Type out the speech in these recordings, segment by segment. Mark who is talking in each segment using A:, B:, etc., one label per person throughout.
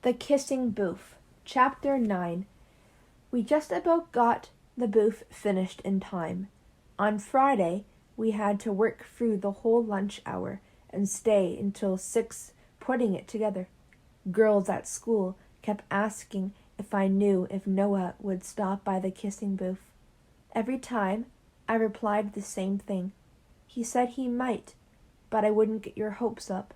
A: The Kissing Booth, Chapter 9. We just about got the booth finished in time. On Friday, we had to work through the whole lunch hour and stay until 6 putting it together. Girls at school kept asking if I knew if Noah would stop by the kissing booth. Every time, I replied the same thing. He said he might, but I wouldn't get your hopes up.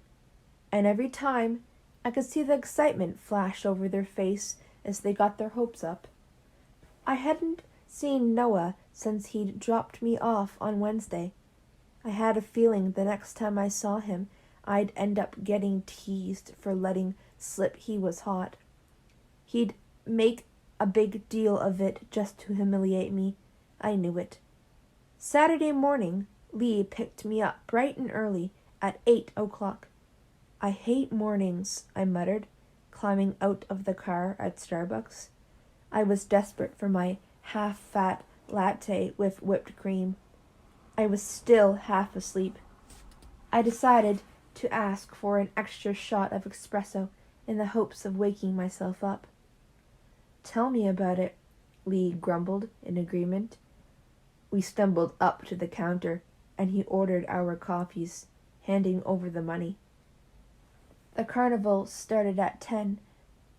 A: And every time, I could see the excitement flash over their face as they got their hopes up. I hadn't seen Noah since he'd dropped me off on Wednesday. I had a feeling the next time I saw him, I'd end up getting teased for letting slip he was hot. He'd make a big deal of it just to humiliate me. I knew it. Saturday morning, Lee picked me up bright and early at 8 o'clock. I hate mornings, I muttered, climbing out of the car at Starbucks. I was desperate for my half-fat latte with whipped cream. I was still half asleep. I decided to ask for an extra shot of espresso in the hopes of waking myself up. "Tell me about it," Lee grumbled in agreement. We stumbled up to the counter, and he ordered our coffees, handing over the money. The carnival started at 10,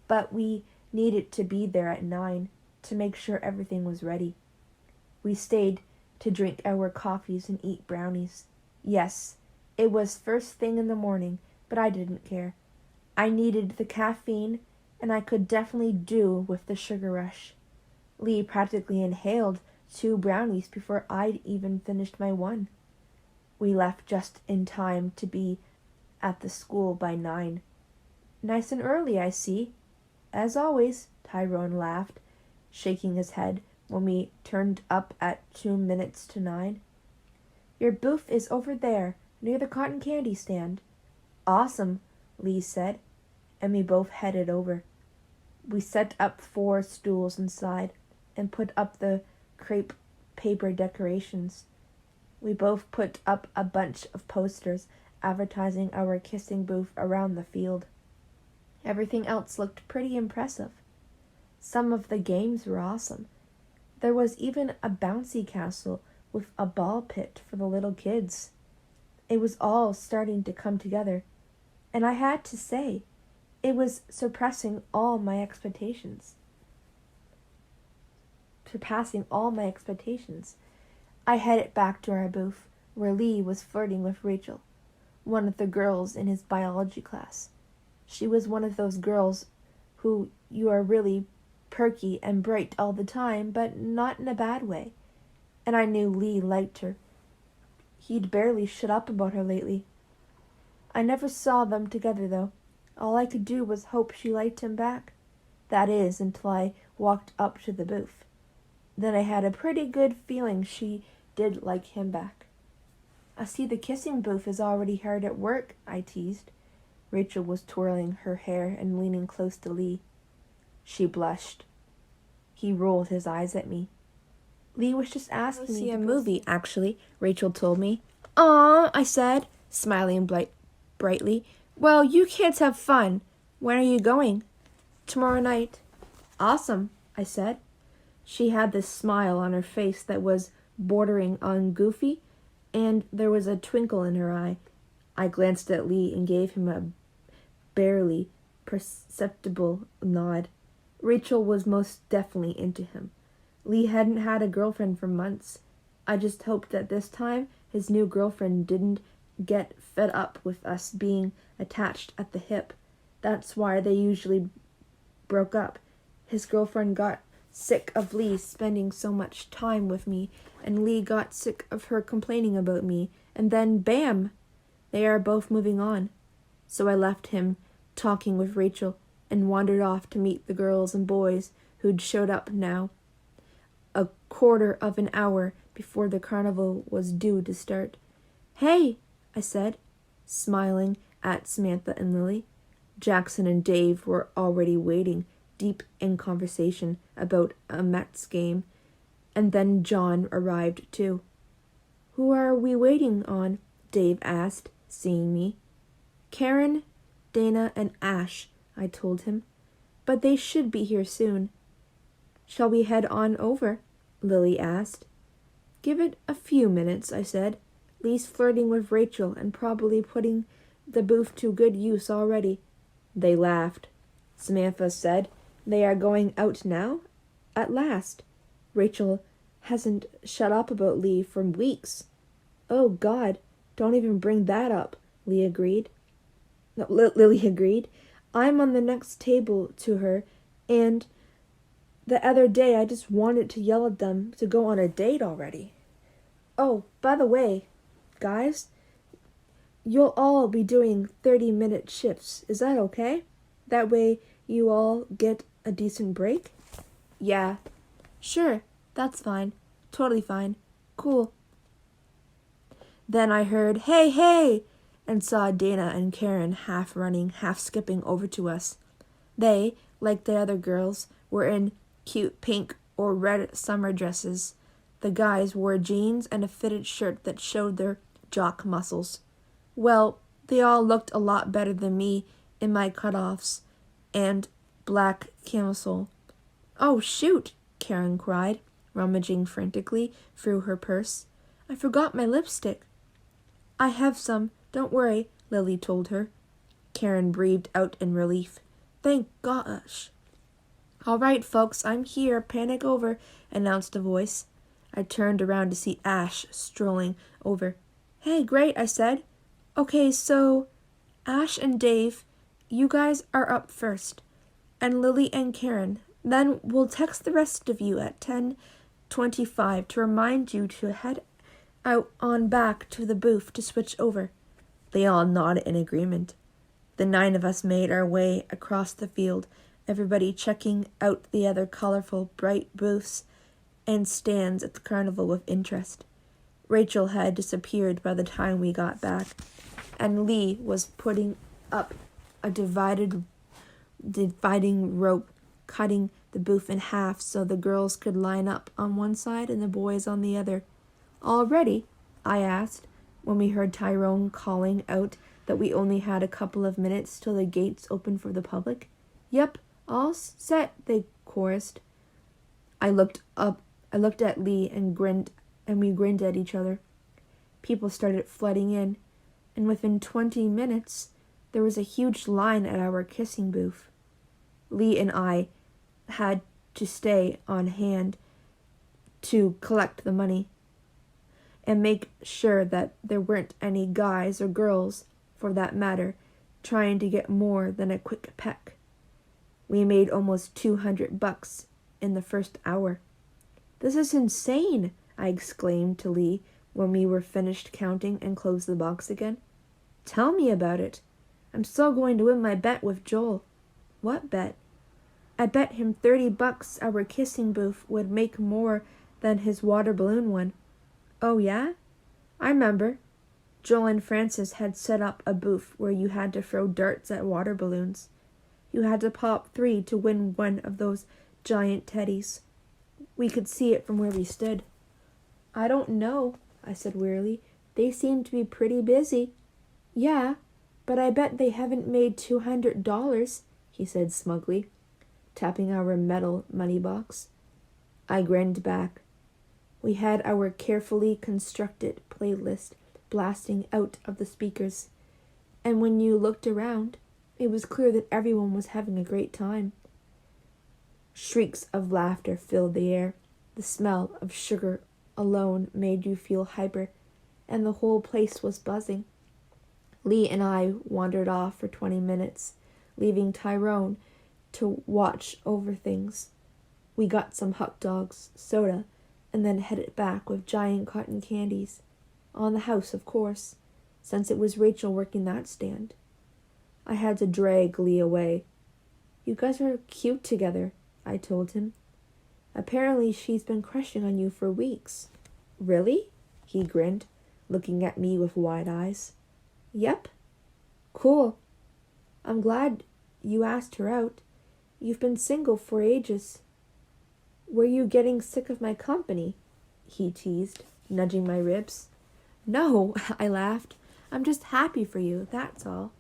A: but we needed to be there at 9 to make sure everything was ready. We stayed to drink our coffees and eat brownies. Yes, it was first thing in the morning, but I didn't care. I needed the caffeine, and I could definitely do with the sugar rush. Lee practically inhaled 2 brownies before I'd even finished my one. We left just in time to be at the school by 9. "Nice and early, I see." "As always," Tyrone laughed, shaking his head when we turned up at 2 minutes to 9. "Your booth is over there, near the cotton candy stand." "Awesome," Lee said, and we both headed over. We set up 4 stools inside and put up the crepe paper decorations. We both put up a bunch of posters advertising our kissing booth around the field. Everything else looked pretty impressive. Some of the games were awesome. There was even a bouncy castle with a ball pit for the little kids. It was all starting to come together, and I had to say, it was surpassing all my expectations. I headed back to our booth, where Lee was flirting with Rachel, one of the girls in his biology class. She was one of those girls who you are really perky and bright all the time, but not in a bad way. And I knew Lee liked her. He'd barely shut up about her lately. I never saw them together, though. All I could do was hope she liked him back. That is, until I walked up to the booth. Then I had a pretty good feeling she did like him back. "I see the kissing booth is already hard at work," I teased. Rachel was twirling her hair and leaning close to Lee. She blushed. He rolled his eyes at me. "Lee was just asking me to see a movie, actually," Rachel told me. "Aw," I said, smiling brightly. "Well, you kids have fun. When are you going?" "Tomorrow night." "Awesome," I said. She had this smile on her face that was bordering on goofy, and there was a twinkle in her eye. I glanced at Lee and gave him a barely perceptible nod. Rachel was most definitely into him. Lee hadn't had a girlfriend for months. I just hoped that this time his new girlfriend didn't get fed up with us being attached at the hip. That's why they usually broke up. His girlfriend got sick of Lee spending so much time with me, and Lee got sick of her complaining about me, and then bam! They are both moving on. So I left him talking with Rachel and wandered off to meet the girls and boys who'd showed up now, a quarter of an hour before the carnival was due to start. "Hey," I said, smiling at Samantha and Lily. Jackson and Dave were already waiting, deep in conversation about a Mets game, and then John arrived too. "Who are we waiting on?" Dave asked, seeing me. "Karen, Dana, and Ash," I told him. but they should be here soon. Shall we head on over? Lily asked. Give it a few minutes, I said. Lee's flirting with Rachel and probably putting the booth to good use already. They laughed. Samantha said, They are going out now? At last. Rachel hasn't shut up about Lee for weeks. Oh, God, don't even bring that up, Lily agreed. I'm on the next table to her, and the other day I just wanted to yell at them to go on a date already. Oh, by the way, guys, you'll all be doing 30-minute shifts. Is that okay? That way you all get a decent break? Yeah. Sure, that's fine. Totally fine. Cool. Then I heard, Hey, hey! And saw Dana and Karen half running, half skipping over to us. They, like the other girls, were in cute pink or red summer dresses. The guys wore jeans and a fitted shirt that showed their jock muscles. Well, they all looked a lot better than me in my cutoffs and black camisole. Oh, shoot, Karen cried, rummaging frantically through her purse. I forgot my lipstick. I have some. Don't worry, Lily told her. Karen breathed out in relief. Thank gosh. All right, folks, I'm here. Panic over, announced a voice. I turned around to see Ash strolling over. Hey, great, I said. Okay, so Ash and Dave, you guys are up first, and Lily and Karen. Then we'll text the rest of you at 10:25 to remind you to head out on back to the booth to switch over. They all nodded in agreement. The 9 of us made our way across the field, everybody checking out the other colorful, bright booths and stands at the carnival with interest. Rachel had disappeared by the time we got back, and Lee was putting up a dividing rope, cutting the booth in half so the girls could line up on one side and the boys on the other. All ready? I asked, when we heard Tyrone calling out that we only had a couple of minutes till the gates opened for the public. Yep, all set, they chorused. I looked at Lee and we grinned at each other. People started flooding in, and within 20 minutes, there was a huge line at our kissing booth. Lee and I had to stay on hand to collect the money and make sure that there weren't any guys or girls, for that matter, trying to get more than a quick peck. We made almost $200 in the first hour. This is insane, I exclaimed to Lee when we were finished counting and closed the box again. Tell me about it. I'm still going to win my bet with Joel. What bet? I bet him $30 our kissing booth would make more than his water balloon one. Oh, yeah? I remember. Joel and Francis had set up a booth where you had to throw darts at water balloons. You had to pop 3 to win one of those giant teddies. We could see it from where we stood. I don't know, I said wearily. They seem to be pretty busy. Yeah, but I bet they haven't made $200, he said smugly, tapping our metal money box. I grinned back. We had our carefully constructed playlist blasting out of the speakers, and when you looked around, it was clear that everyone was having a great time. Shrieks of laughter filled the air. The smell of sugar alone made you feel hyper, and the whole place was buzzing. Lee and I wandered off for 20 minutes, leaving Tyrone to watch over things. We got some hot dogs, soda, and then headed back with giant cotton candies. On the house, of course, since it was Rachel working that stand. I had to drag Lee away. You guys are cute together, I told him. Apparently she's been crushing on you for weeks. Really? He grinned, looking at me with wide eyes. Yep. Cool. I'm glad you asked her out. You've been single for ages. Were you getting sick of my company? He teased, nudging my ribs. No, I laughed. I'm just happy for you, that's all.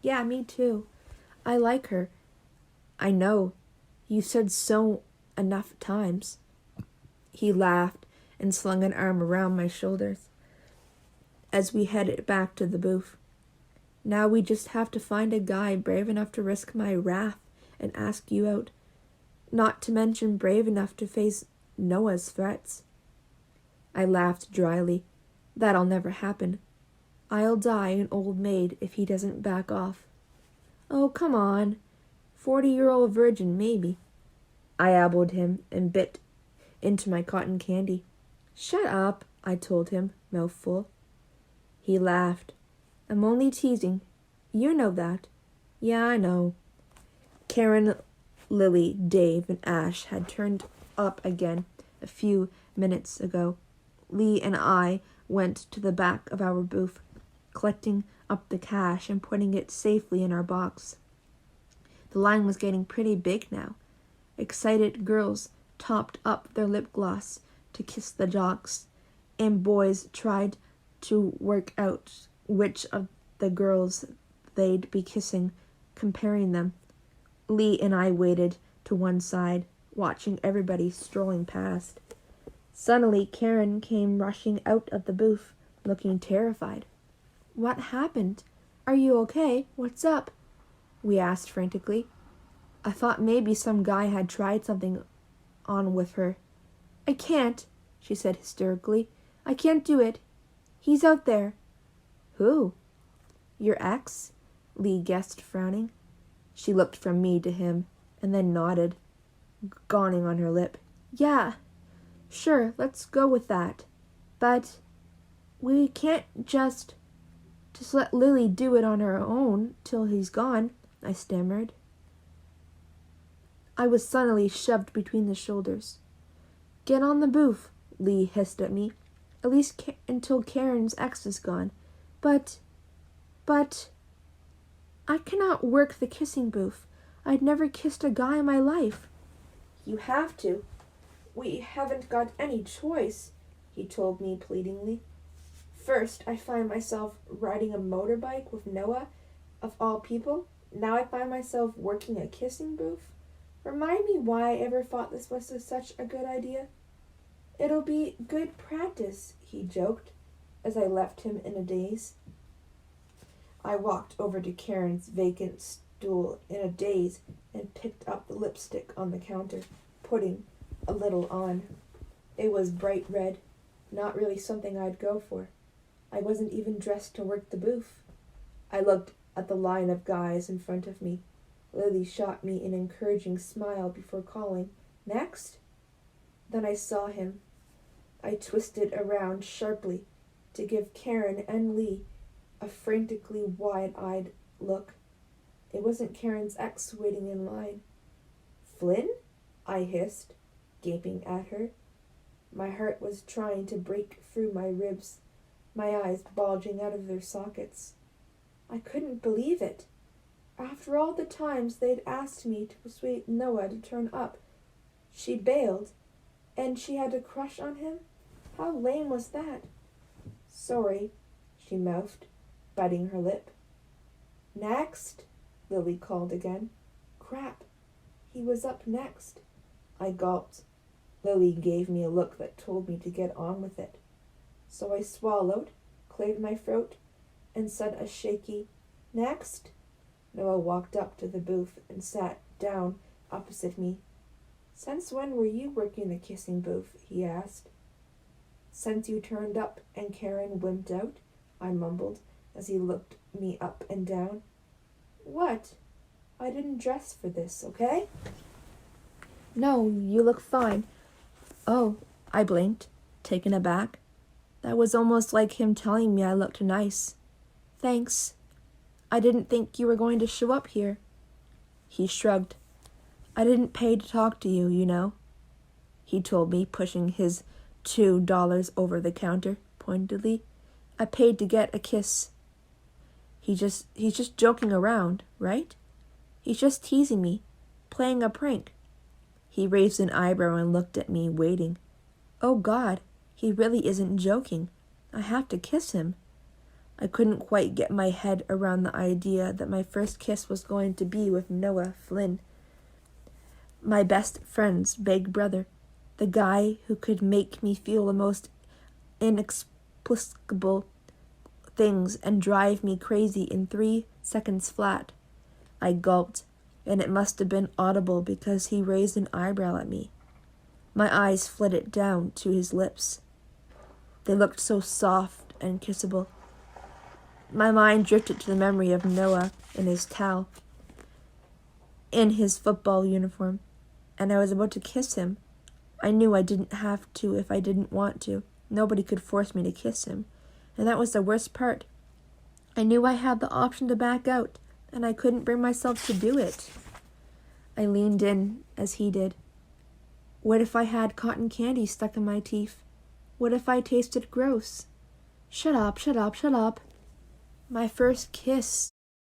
A: Yeah, me too. I like her. I know. You said so enough times. He laughed and slung an arm around my shoulders as we headed back to the booth. Now we just have to find a guy brave enough to risk my wrath and ask you out. Not to mention brave enough to face Noah's threats. I laughed dryly. That'll never happen. I'll die an old maid if he doesn't back off. Oh, come on. 40-year-old virgin, maybe. I elbowed him and bit into my cotton candy. Shut up, I told him, mouthful. He laughed. I'm only teasing. You know that. Yeah, I know. Karen, Lily, Dave, and Ash had turned up again a few minutes ago. Lee and I went to the back of our booth, collecting up the cash and putting it safely in our box. The line was getting pretty big now. Excited girls topped up their lip gloss to kiss the jocks, and boys tried to work out which of the girls they'd be kissing, comparing them. Lee and I waited to one side, watching everybody strolling past. Suddenly, Karen came rushing out of the booth, looking terrified. What happened? Are you okay? What's up? We asked frantically. I thought maybe some guy had tried something on with her. I can't, she said hysterically. I can't do it. He's out there. Who? Your ex? Lee guessed, frowning. She looked from me to him, and then nodded, gawning on her lip. Yeah, sure, let's go with that. But we can't just let Lily do it on her own till he's gone, I stammered. I was suddenly shoved between the shoulders. Get on the booth, Lee hissed at me. At least until Karen's ex is gone. But, I cannot work the kissing booth. I'd never kissed a guy in my life. You have to. We haven't got any choice, he told me pleadingly. First, I find myself riding a motorbike with Noah, of all people. Now I find myself working a kissing booth. Remind me why I ever thought this was such a good idea. It'll be good practice, he joked, as I left him in a daze. I walked over to Karen's vacant stool in a daze and picked up the lipstick on the counter, putting a little on. It was bright red, not really something I'd go for. I wasn't even dressed to work the booth. I looked at the line of guys in front of me. Lily shot me an encouraging smile before calling, Next? Then I saw him. I twisted around sharply to give Karen and Lee a frantically wide-eyed look. It wasn't Karen's ex waiting in line. Flynn? I hissed, gaping at her. My heart was trying to break through my ribs, my eyes bulging out of their sockets. I couldn't believe it. After all the times they'd asked me to persuade Noah to turn up, she bailed, and she had a crush on him? How lame was that? Sorry, she mouthed, biting her lip. Next, Lily called again. Crap, he was up next. I gulped. Lily gave me a look that told me to get on with it. So I swallowed, cleared my throat, and said a shaky, Next? Noah walked up to the booth and sat down opposite me. Since when were you working the kissing booth? He asked. Since you turned up and Karen wimped out, I mumbled as he looked me up and down. What? I didn't dress for this, okay? No, you look fine. Oh, I blinked, taken aback. That was almost like him telling me I looked nice. Thanks. I didn't think you were going to show up here. He shrugged. I didn't pay to talk to you, you know, he told me, pushing his $2 over the counter pointedly. I paid to get a kiss. He's just joking around, right? He's just teasing me, playing a prank. He raised an eyebrow and looked at me, waiting. Oh God, he really isn't joking. I have to kiss him. I couldn't quite get my head around the idea that my first kiss was going to be with Noah Flynn. My best friend's big brother, the guy who could make me feel the most inexplicable things and drive me crazy in 3 seconds flat. I gulped, and it must have been audible because he raised an eyebrow at me. My eyes flitted down to his lips. They looked so soft and kissable. My mind drifted to the memory of Noah in his towel, in his football uniform, and I was about to kiss him. I knew I didn't have to if I didn't want to. Nobody could force me to kiss him, and that was the worst part. I knew I had the option to back out, and I couldn't bring myself to do it. I leaned in as he did. What if I had cotton candy stuck in my teeth? What if I tasted gross? Shut up, shut up, shut up. My first kiss.